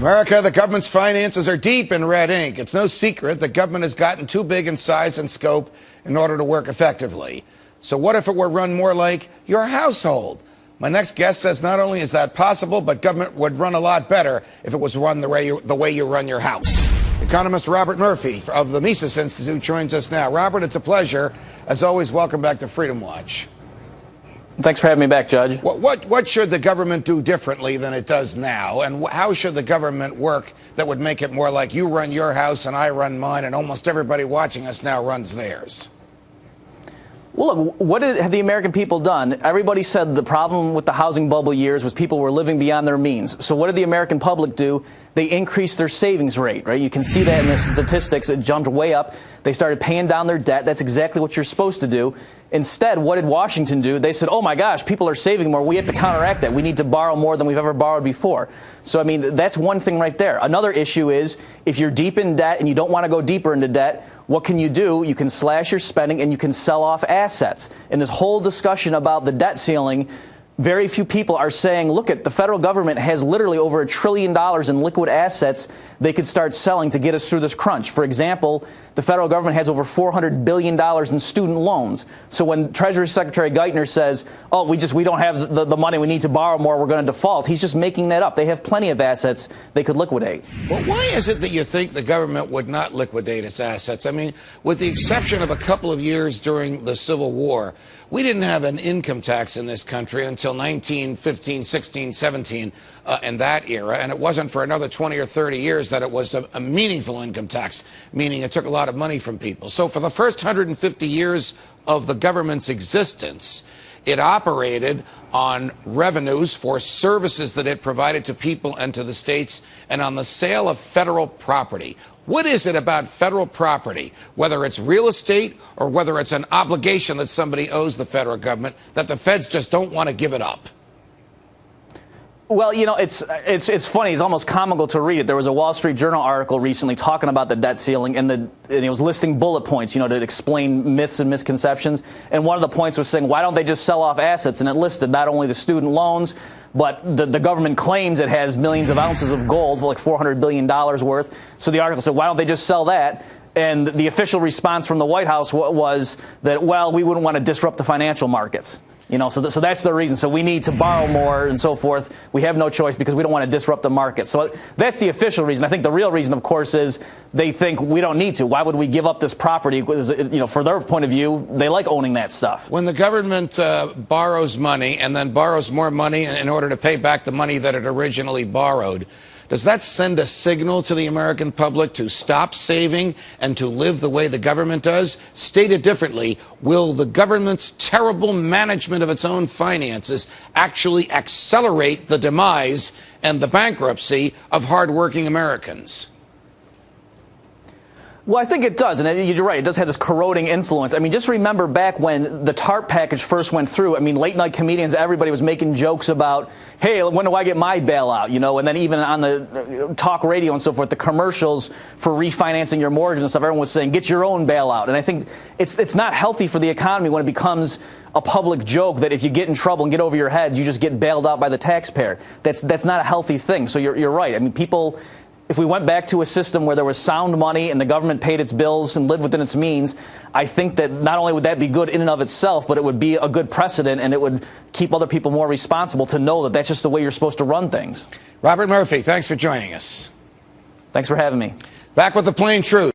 America, the government's finances are deep in red ink. It's no secret the government has gotten too big in size and scope in order to work effectively. So what if it were run more like your household? My next guest says not only is that possible, but government would run a lot better if it was run the way you run your house. Economist Robert Murphy of the Mises Institute joins us now. Robert, it's a pleasure. As always, welcome back to Freedom Watch. Thanks for having me back, Judge. What should the government do differently than it does now? And how should the government work that would make it more like you run your house and I run mine and almost everybody watching us now runs theirs? Well, look, what have the American people done? Everybody said the problem with the housing bubble years was people were living beyond their means. So what did the American public do? They increased their savings rate, right? You can see that in the statistics. It jumped way up. They started paying down their debt. That's exactly what you're supposed to do. Instead, what did Washington do? They said, oh my gosh, people are saving more. We have to counteract that. We need to borrow more than we've ever borrowed before. So, I mean, that's one thing right there. Another issue is if you're deep in debt and you don't want to go deeper into debt, what can you do? You can slash your spending and you can sell off assets. And this whole discussion about the debt ceiling, very few people are saying, look, the federal government has literally over $1 trillion in liquid assets they could start selling to get us through this crunch. For example, the federal government has over $400 billion in student loans. So when Treasury Secretary Geithner says, oh, we don't have the money, we need to borrow more, we're going to default, he's just making that up. They have plenty of assets they could liquidate. Well, why is it that you think the government would not liquidate its assets? I mean, with the exception of a couple of years during the Civil War, we didn't have an income tax in this country until 1915, 16, 17, in that era. And it wasn't for another 20 or 30 years that it was a meaningful income tax, meaning it took a lot of money from people. So for the first 150 years of the government's existence, it operated on revenues for services that it provided to people and to the states and on the sale of federal property. What is it about federal property, whether it's real estate or whether it's an obligation that somebody owes the federal government, that the feds just don't want to give it up? Well, you know, it's funny. It's almost comical to read it. There was a Wall Street Journal article recently talking about the debt ceiling, and it was listing bullet points, you know, to explain myths and misconceptions. And one of the points was saying, why don't they just sell off assets? And it listed not only the student loans, but the government claims it has millions of ounces of gold, for like $400 billion worth. So the article said, why don't they just sell that? And the official response from the White House was that, well, we wouldn't want to disrupt the financial markets. You know, so that's the reason. So we need to borrow more and so forth. We have no choice because we don't want to disrupt the market. So that's the official reason. I think the real reason, of course, is they think we don't need to. Why would we give up this property? Because, you know, for their point of view, they like owning that stuff. When the government borrows money and then borrows more money in order to pay back the money that it originally borrowed, does that send a signal to the American public to stop saving and to live the way the government does? Stated differently, will the government's terrible management of its own finances actually accelerate the demise and the bankruptcy of hardworking Americans? Well, I think it does, and you're right, it does have this corroding influence. I mean, just remember back when the TARP package first went through, I mean, late-night comedians, everybody was making jokes about, hey, when do I get my bailout, you know, and then even on the talk radio and so forth, the commercials for refinancing your mortgage and stuff, everyone was saying, get your own bailout. And I think it's not healthy for the economy when it becomes a public joke that if you get in trouble and get over your head, you just get bailed out by the taxpayer. That's not a healthy thing. So you're right. I mean, people... If we went back to a system where there was sound money and the government paid its bills and lived within its means, I think that not only would that be good in and of itself, but it would be a good precedent and it would keep other people more responsible to know that that's just the way you're supposed to run things. Robert Murphy, thanks for joining us. Thanks for having me. Back with the plain truth.